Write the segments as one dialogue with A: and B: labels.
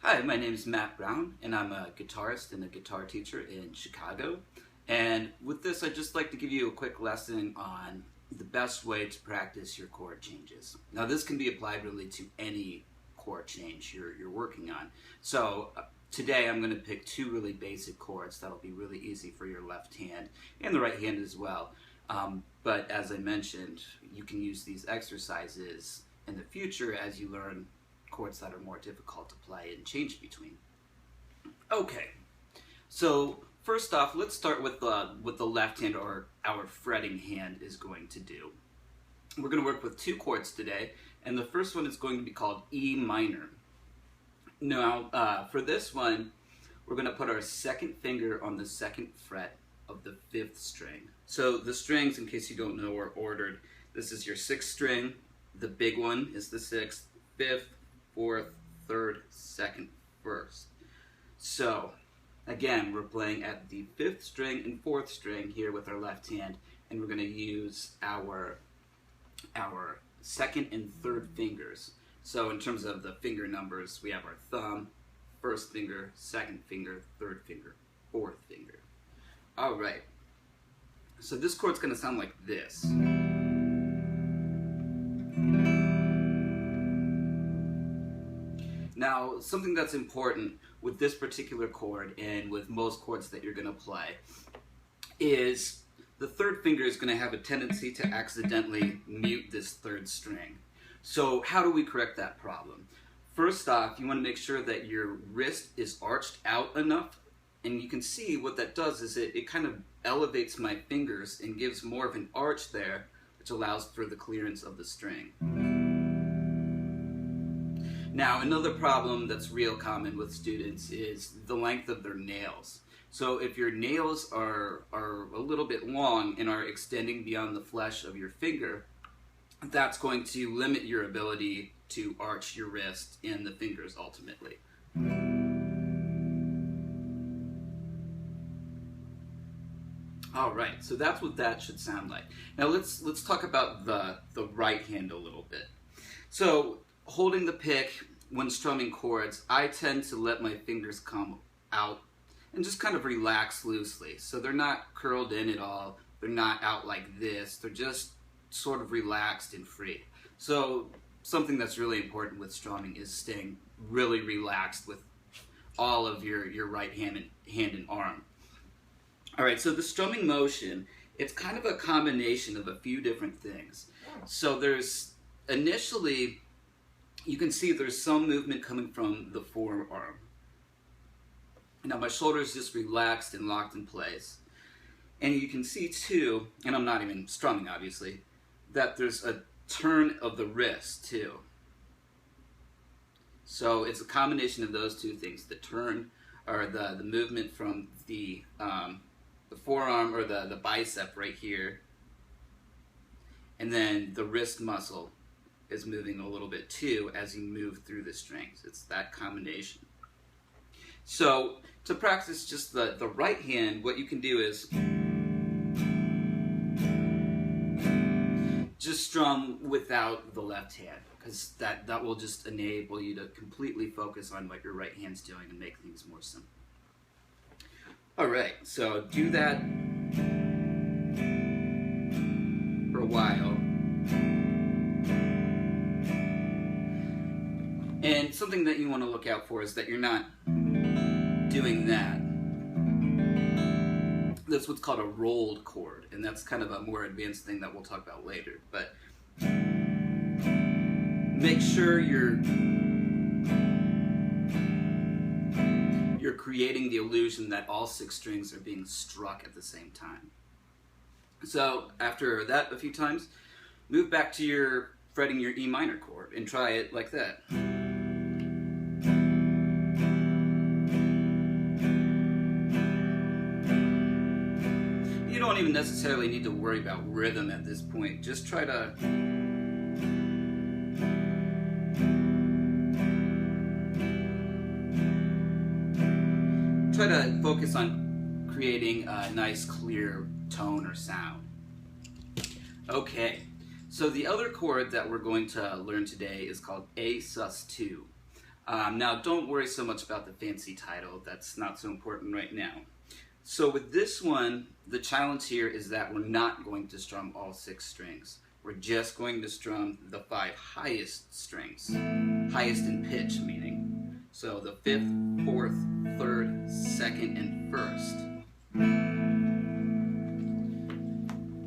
A: Hi, my name is Matt Brown, and I'm a guitarist and a guitar teacher in Chicago. And with this, I'd just like to give you a quick lesson on the best way to practice your chord changes. Now, this can be applied really to any chord change you're working on. So today, I'm going to pick two really basic chords that'll be really easy for your left hand and the right hand as well. But as I mentioned, you can use these exercises in the future as you learn chords that are more difficult to play and change between. Okay, so first off, let's start with the left hand, or our fretting hand is going to do. We're going to work with two chords today, and the first one is going to be called E minor. Now, for this one, we're going to put our second finger on the second fret of the fifth string. So the strings, in case you don't know, are ordered. This is your sixth string, the big one is the sixth, fifth, fourth, third, second, first. So again, we're playing at the fifth string and fourth string here with our left hand, and we're going to use our second and third fingers. So in terms of the finger numbers, we have our thumb, first finger, second finger, third finger, fourth finger. All right. So this chord's going to sound like this. Now, something that's important with this particular chord and with most chords that you're going to play is the third finger is going to have a tendency to accidentally mute this third string. So how do we correct that problem? First off, you want to make sure that your wrist is arched out enough, and you can see what that does is it kind of elevates my fingers and gives more of an arch there, which allows for the clearance of the string. Now, another problem that's real common with students is the length of their nails. So if your nails are a little bit long and are extending beyond the flesh of your finger, that's going to limit your ability to arch your wrist and the fingers ultimately. All right, so that's what that should sound like. Now let's talk about the right hand a little bit. So holding the pick when strumming chords, I tend to let my fingers come out and just kind of relax loosely. So they're not curled in at all. They're not out like this. They're just sort of relaxed and free. So something that's really important with strumming is staying really relaxed with all of your right hand and arm. All right, so the strumming motion, it's kind of a combination of a few different things. So there's initially, you can see there's some movement coming from the forearm. Now my shoulder is just relaxed and locked in place. And you can see too, and I'm not even strumming obviously, that there's a turn of the wrist too. So it's a combination of those two things, the turn, or the movement from the forearm, or the bicep right here, and then the wrist muscle is moving a little bit too as you move through the strings. It's that combination. So to practice just the right hand, what you can do is just strum without the left hand, because that will just enable you to completely focus on what your right hand's doing and make things more simple. All right, so do that for a while. And something that you want to look out for is that you're not doing that. That's what's called a rolled chord, and that's kind of a more advanced thing that we'll talk about later. But make sure you're creating the illusion that all six strings are being struck at the same time. So after that a few times, move back to your fretting your E minor chord and try it like that. You don't even necessarily need to worry about rhythm at this point. Just try to focus on creating a nice clear tone or sound. Okay, so the other chord that we're going to learn today is called A sus2. Now, don't worry so much about the fancy title. That's not so important right now. So with this one, the challenge here is that we're not going to strum all 6 strings. We're just going to strum the 5 highest strings. Highest in pitch, meaning. So the 5th, 4th, 3rd, 2nd, and 1st.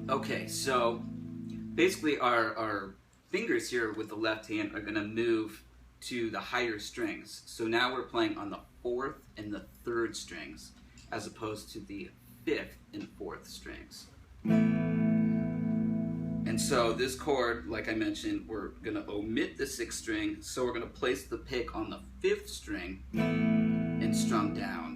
A: Okay, so basically our fingers here with the left hand are going to move to the higher strings. So now we're playing on the 4th and the 3rd strings, as opposed to the 5th and 4th strings. And so this chord, like I mentioned, we're going to omit the 6th string, so we're going to place the pick on the 5th string and strum down.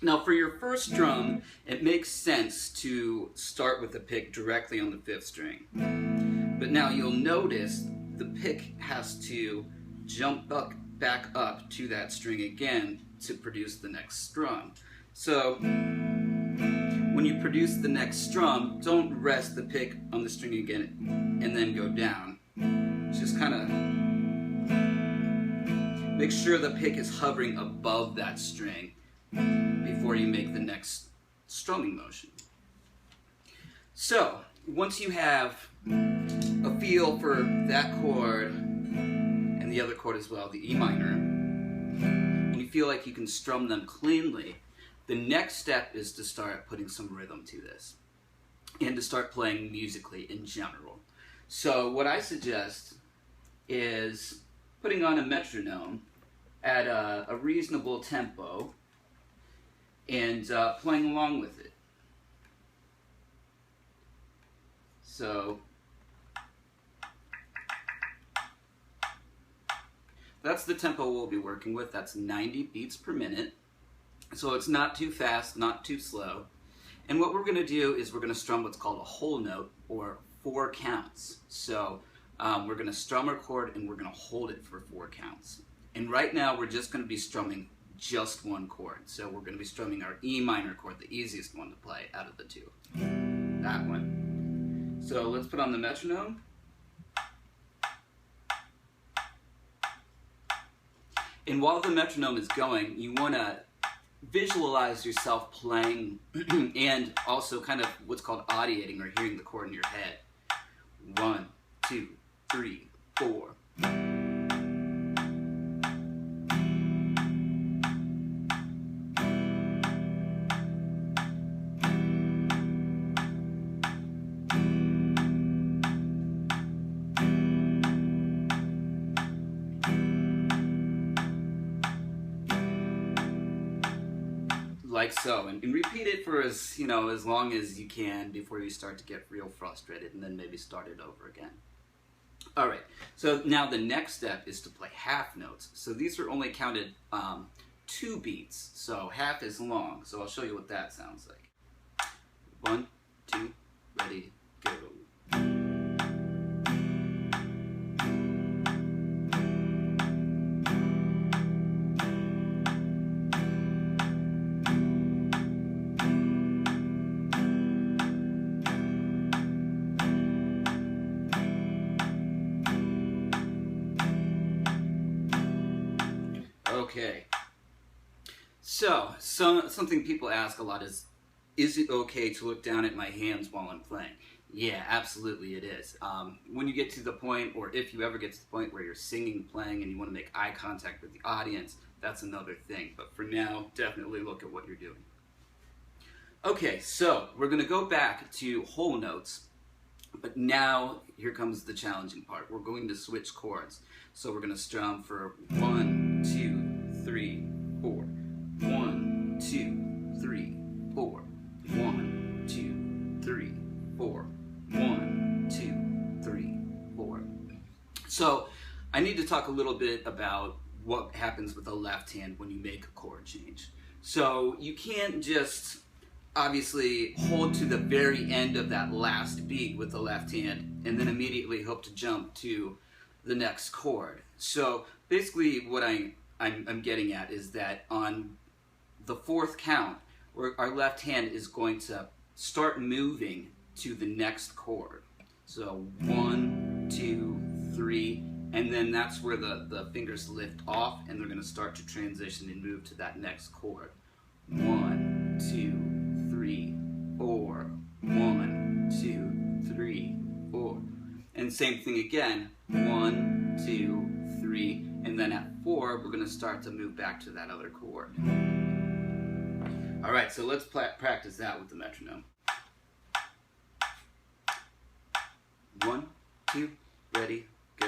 A: Now for your first drum, it makes sense to start with the pick directly on the 5th string. But now you'll notice the pick has to jump back up to that string again to produce the next strum. So when you produce the next strum, don't rest the pick on the string again and then go down. Just kind of make sure the pick is hovering above that string before you make the next strumming motion. So once you have a feel for that chord and the other chord as well, the E minor, and you feel like you can strum them cleanly, the next step is to start putting some rhythm to this and to start playing musically in general. So what I suggest is putting on a metronome at a reasonable tempo and playing along with it. So that's the tempo we'll be working with. That's 90 beats per minute. So it's not too fast, not too slow. And what we're going to do is we're going to strum what's called a whole note, or 4 counts. So we're going to strum our chord and we're going to hold it for 4 counts. And right now we're just going to be strumming just one chord. So we're going to be strumming our E minor chord, the easiest one to play out of the 2. That one. So let's put on the metronome. And while the metronome is going, you want to visualize yourself playing and also kind of what's called audiating, or hearing the chord in your head. 1, 2, 3, 4. Like so, and repeat it for as long as you can before you start to get real frustrated, and then maybe start it over again. All right, so now the next step is to play half notes. So these are only counted 2 beats, so half is long. So I'll show you what that sounds like. 1, 2, ready, go. Okay, so something people ask a lot is it okay to look down at my hands while I'm playing? Yeah, absolutely it is. When you get to the point, or if you ever get to the point where you're singing, playing, and you want to make eye contact with the audience, that's another thing. But for now, definitely look at what you're doing. Okay, so we're going to go back to whole notes, but now here comes the challenging part. We're going to switch chords. So we're going to strum for 1, 2, 3, 4. 1, 2, 3, 4. 1, 2, 3, 4. 1, 2, 3, 4. So I need to talk a little bit about what happens with the left hand when you make a chord change. So you can't just obviously hold to the very end of that last beat with the left hand and then immediately hope to jump to the next chord. So basically what I'm getting at is that on the 4th count, our left hand is going to start moving to the next chord. So 1, 2, 3, and then that's where the fingers lift off and they're going to start to transition and move to that next chord. 1, 2, 3, 4, 1, 2, 3, 4. And same thing again, 1, 2, 3, and then at 4 we're going to start to move back to that other chord. Alright, so let's practice that with the metronome. 1, 2, ready, go.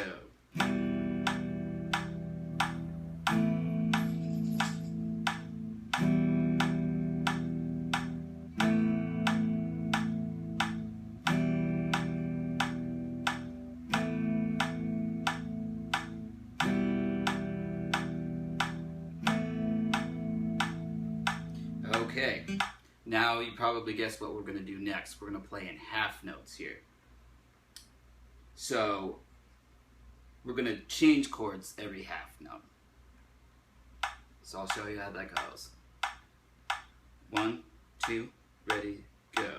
A: Okay, now you probably guessed what we're going to do next. We're going to play in half notes here. So we're going to change chords every half note. So I'll show you how that goes. 1, 2, ready, go.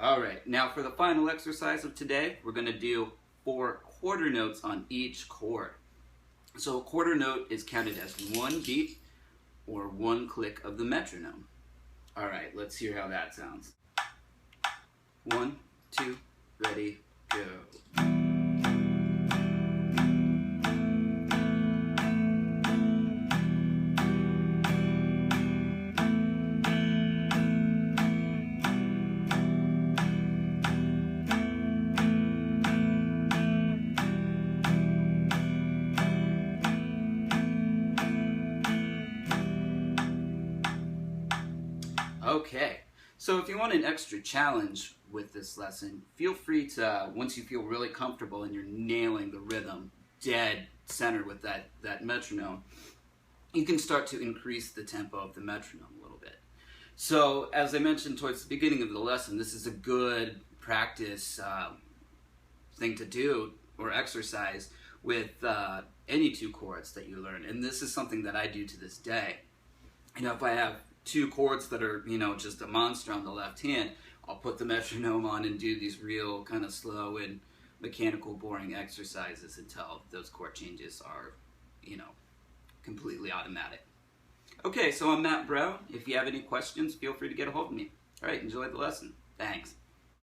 A: Alright, now for the final exercise of today, we're going to do 4 quarter notes on each chord. So a quarter note is counted as 1 beat or 1 click of the metronome. Alright, let's hear how that sounds. 1, 2, ready, go. Okay, so if you want an extra challenge with this lesson, feel free to, once you feel really comfortable and you're nailing the rhythm dead center with that metronome, you can start to increase the tempo of the metronome a little bit. So as I mentioned towards the beginning of the lesson, this is a good practice thing to do or exercise with any 2 chords that you learn. And this is something that I do to this day. You know, if I have 2 chords that are, you know, just a monster on the left hand, I'll put the metronome on and do these real kind of slow and mechanical, boring exercises until those chord changes are, you know, completely automatic. Okay, so I'm Matt Brown. If you have any questions, feel free to get a hold of me. All right, enjoy the lesson. Thanks.